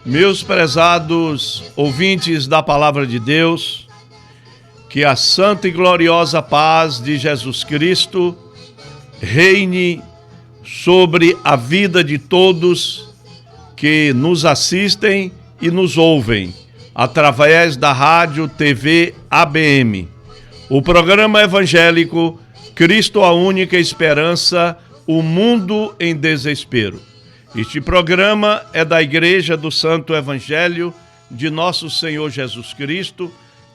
Meus prezados ouvintes da Palavra de Deus, que a santa e gloriosa paz de Jesus Cristo reine sobre a vida de todos que nos assistem e nos ouvem através da rádio TV ABM. O programa evangélico Cristo a Única Esperança, o Mundo em Desespero. Este programa é da Igreja do Santo Evangelho de Nosso Senhor Jesus Cristo,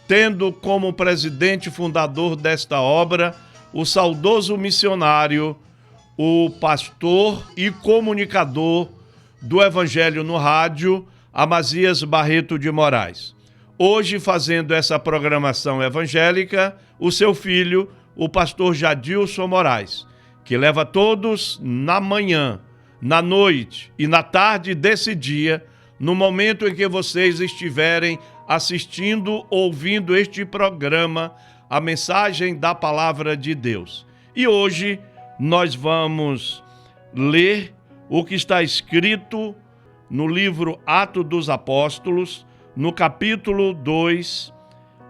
tendo como presidente fundador desta obra o saudoso missionário, o pastor e comunicador do Evangelho no rádio, Amazias Barreto de Moraes. Hoje, fazendo essa programação evangélica, o seu filho, o pastor Jadilson Moraes, que leva todos na manhã, na noite e na tarde desse dia, no momento em que vocês estiverem assistindo, ouvindo este programa, a mensagem da Palavra de Deus. E hoje nós vamos ler o que está escrito no livro Atos dos Apóstolos, no capítulo 2,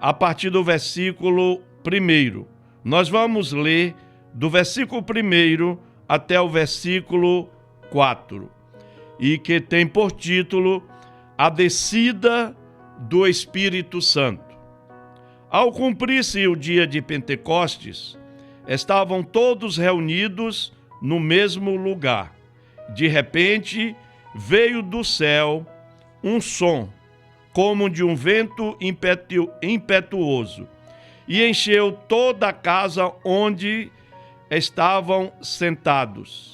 a partir do versículo 1. Nós vamos ler do versículo 1 até o versículo 4, e que tem por título A Descida do Espírito Santo. Ao cumprir-se o dia de Pentecostes, estavam todos reunidos no mesmo lugar. De repente, veio do céu um som, como de um vento impetuoso, e encheu toda a casa onde estavam sentados.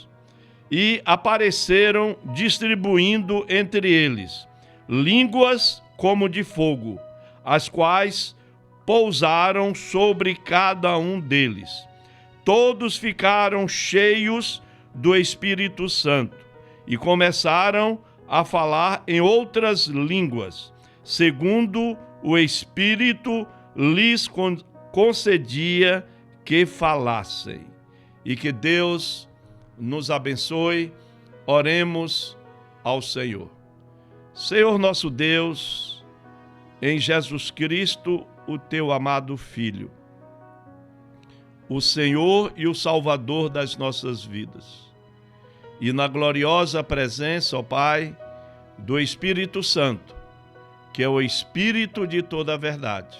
E apareceram distribuindo entre eles línguas como de fogo, as quais pousaram sobre cada um deles. Todos ficaram cheios do Espírito Santo e começaram a falar em outras línguas, segundo o Espírito lhes concedia que falassem. E que Deus nos abençoe. Oremos ao Senhor. Senhor nosso Deus, em Jesus Cristo, o teu amado Filho, o Senhor e o Salvador das nossas vidas, e na gloriosa presença, ó Pai, do Espírito Santo, que é o Espírito de toda a verdade,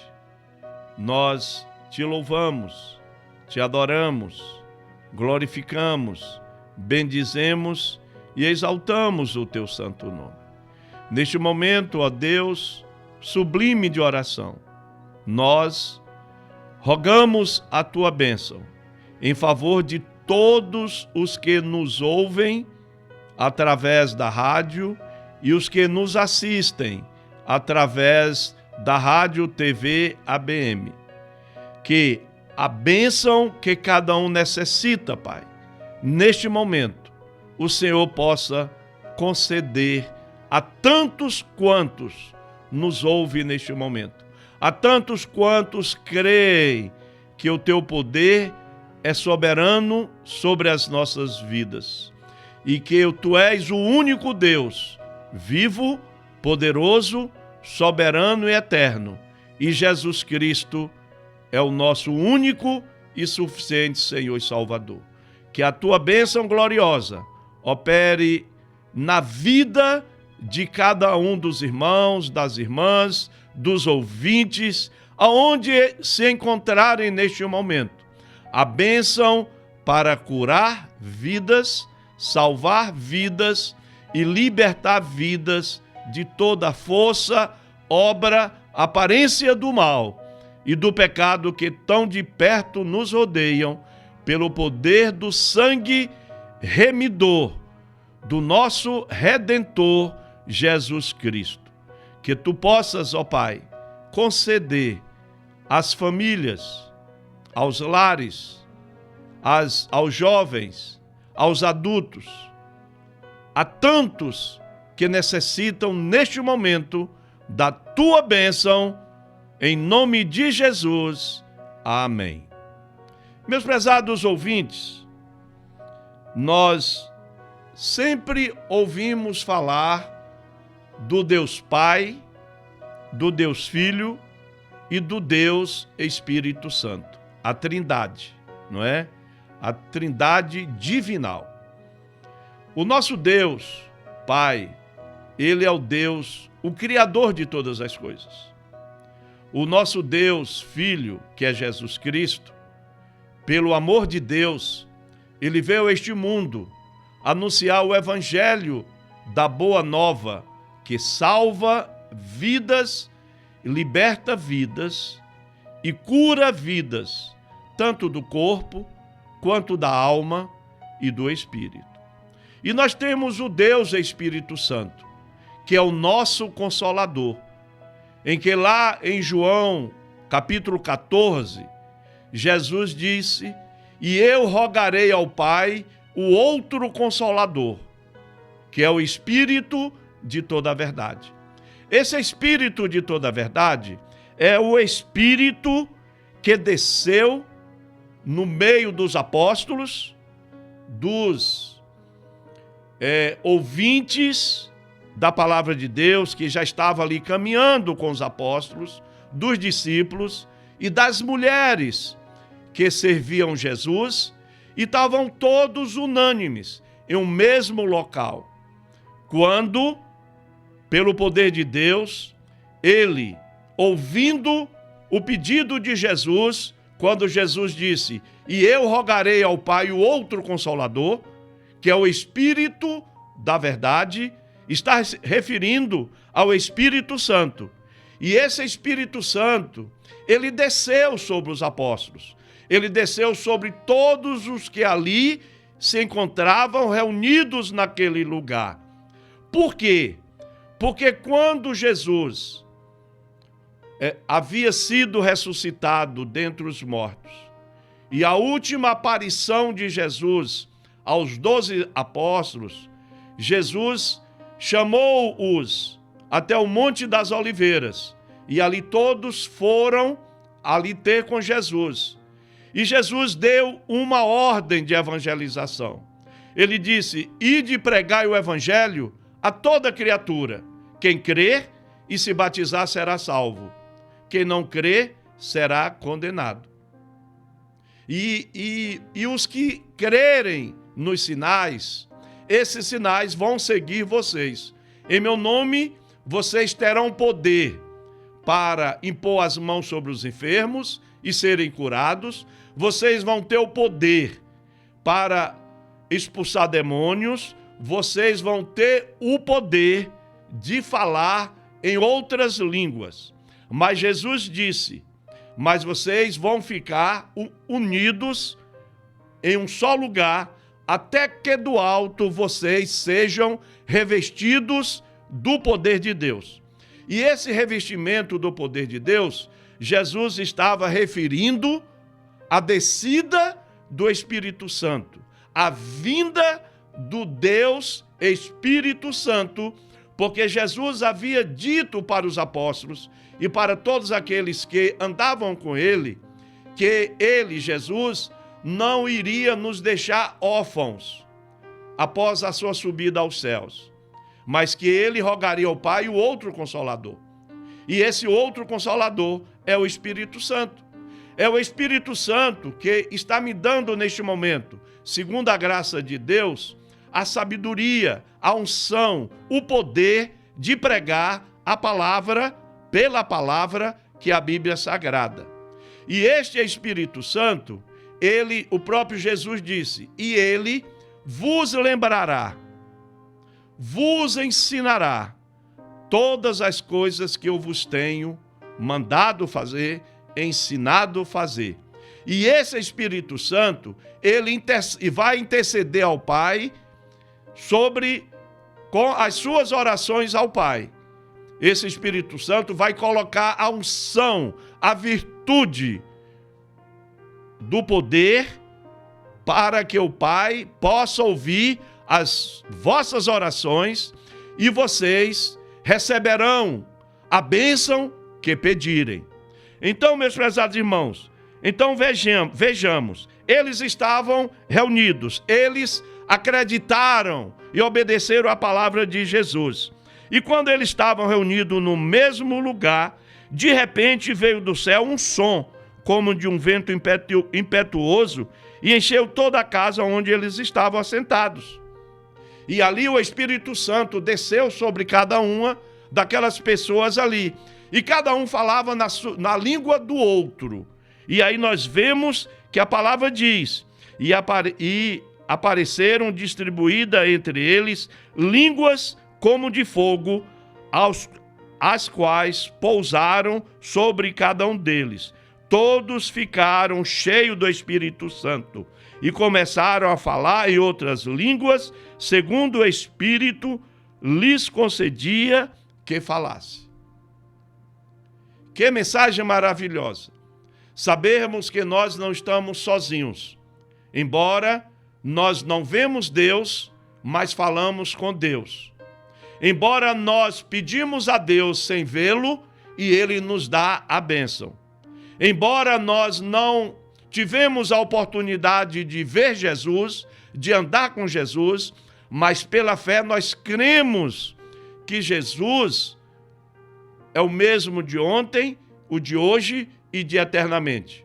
nós te louvamos, te adoramos, glorificamos, bendizemos e exaltamos o teu santo nome. Neste momento, ó Deus, sublime de oração, nós rogamos a tua bênção em favor de todos os que nos ouvem através da rádio e os que nos assistem através da rádio TV ABM. Que a bênção que cada um necessita, Pai, neste momento, o Senhor possa conceder a tantos quantos nos ouvem neste momento, a tantos quantos creem que o teu poder é soberano sobre as nossas vidas e que tu és o único Deus, vivo, poderoso, soberano e eterno, e Jesus Cristo é o nosso único e suficiente Senhor e Salvador. Que a tua bênção gloriosa opere na vida de cada um dos irmãos, das irmãs, dos ouvintes, aonde se encontrarem neste momento. A bênção para curar vidas, salvar vidas e libertar vidas de toda força, obra, aparência do mal e do pecado que tão de perto nos rodeiam, pelo poder do sangue remidor do nosso Redentor Jesus Cristo. Que tu possas, ó Pai, conceder às famílias, aos lares, aos jovens, aos adultos, a tantos que necessitam neste momento da tua bênção, em nome de Jesus. Amém. Meus prezados ouvintes, nós sempre ouvimos falar do Deus Pai, do Deus Filho e do Deus Espírito Santo. A Trindade, não é? A Trindade divinal. O nosso Deus, Pai, Ele é o Deus, o Criador de todas as coisas. O nosso Deus, Filho, que é Jesus Cristo, pelo amor de Deus, Ele veio a este mundo anunciar o Evangelho da Boa Nova, que salva vidas, liberta vidas e cura vidas, tanto do corpo quanto da alma e do espírito. E nós temos o Deus Espírito Santo, que é o nosso Consolador, em que lá em João, capítulo 14, Jesus disse: e eu rogarei ao Pai o outro Consolador, que é o Espírito de toda a verdade. Esse Espírito de toda a verdade é o Espírito que desceu no meio dos apóstolos, dos ouvintes da palavra de Deus, que já estava ali caminhando com os apóstolos, dos discípulos e das mulheres que serviam Jesus, e estavam todos unânimes em um mesmo local. Quando, pelo poder de Deus, ele, ouvindo o pedido de Jesus, quando Jesus disse: e eu rogarei ao Pai o outro Consolador, que é o Espírito da verdade, está se referindo ao Espírito Santo. E esse Espírito Santo, ele desceu sobre os apóstolos. Ele desceu sobre todos os que ali se encontravam reunidos naquele lugar. Por quê? Porque quando Jesus havia sido ressuscitado dentre os mortos, e a última aparição de Jesus aos 12 apóstolos, Jesus chamou-os até o Monte das Oliveiras, e ali todos foram ali ter com Jesus. E Jesus deu uma ordem de evangelização. Ele disse: ide pregai o evangelho a toda criatura. Quem crer e se batizar será salvo. Quem não crer será condenado. E os que crerem nos sinais, esses sinais vão seguir vocês. Em meu nome, vocês terão poder para impor as mãos sobre os enfermos e serem curados. Vocês vão ter o poder para expulsar demônios. Vocês vão ter o poder de falar em outras línguas. Mas Jesus disse: mas vocês vão ficar unidos em um só lugar, até que do alto vocês sejam revestidos do poder de Deus. E esse revestimento do poder de Deus, Jesus estava referindo a descida do Espírito Santo, a vinda do Deus Espírito Santo, porque Jesus havia dito para os apóstolos e para todos aqueles que andavam com ele, que ele, Jesus, não iria nos deixar órfãos após a sua subida aos céus, mas que ele rogaria ao Pai o outro Consolador. E esse outro Consolador é o Espírito Santo. É o Espírito Santo que está me dando neste momento, segundo a graça de Deus, a sabedoria, a unção, o poder de pregar a palavra pela palavra que é a Bíblia Sagrada. E este Espírito Santo, o próprio Jesus disse: e ele vos lembrará, vos ensinará todas as coisas que eu vos tenho mandado fazer, ensinado a fazer. E esse Espírito Santo, ele vai interceder ao Pai com as suas orações ao Pai. Esse Espírito Santo vai colocar a unção, a virtude do poder para que o Pai possa ouvir as vossas orações e vocês receberão a bênção que pedirem. Então, meus prezados irmãos, vejamos, eles estavam reunidos, eles acreditaram e obedeceram à palavra de Jesus. E quando eles estavam reunidos no mesmo lugar, de repente veio do céu um som, como de um vento impetuoso, e encheu toda a casa onde eles estavam assentados. E ali o Espírito Santo desceu sobre cada uma daquelas pessoas ali. E cada um falava na língua do outro. E aí nós vemos que a palavra diz, e apareceram distribuídas entre eles línguas como de fogo, as quais pousaram sobre cada um deles. Todos ficaram cheios do Espírito Santo e começaram a falar em outras línguas, segundo o Espírito lhes concedia que falasse. Que mensagem maravilhosa! Sabermos que nós não estamos sozinhos. Embora nós não vemos Deus, mas falamos com Deus. Embora nós pedimos a Deus sem vê-lo, e Ele nos dá a bênção. Embora nós não tivemos a oportunidade de ver Jesus, de andar com Jesus, mas pela fé nós cremos que Jesus é o mesmo de ontem, o de hoje e de eternamente.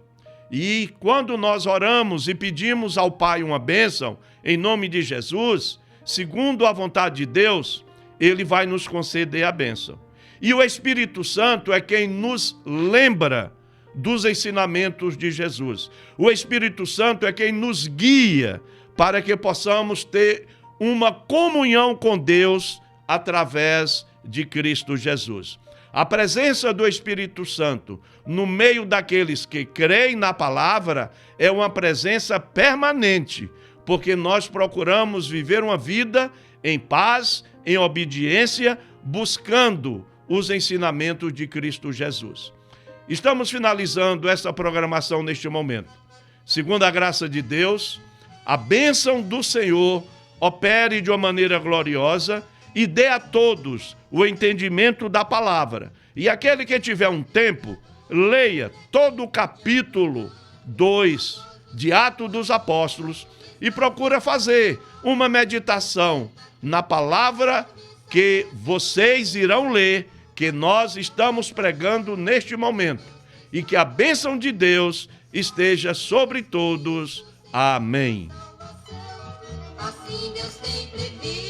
E quando nós oramos e pedimos ao Pai uma bênção, em nome de Jesus, segundo a vontade de Deus, Ele vai nos conceder a bênção. E o Espírito Santo é quem nos lembra dos ensinamentos de Jesus. O Espírito Santo é quem nos guia para que possamos ter uma comunhão com Deus através de Cristo Jesus. A presença do Espírito Santo no meio daqueles que creem na palavra é uma presença permanente, porque nós procuramos viver uma vida em paz, em obediência, buscando os ensinamentos de Cristo Jesus. Estamos finalizando essa programação neste momento. Segundo a graça de Deus, a bênção do Senhor opere de uma maneira gloriosa e dê a todos o entendimento da palavra. E aquele que tiver um tempo, leia todo o capítulo 2 de Atos dos Apóstolos e procura fazer uma meditação na palavra que vocês irão ler, que nós estamos pregando neste momento, e que a bênção de Deus esteja sobre todos. Amém. Assim Deus tem previsto.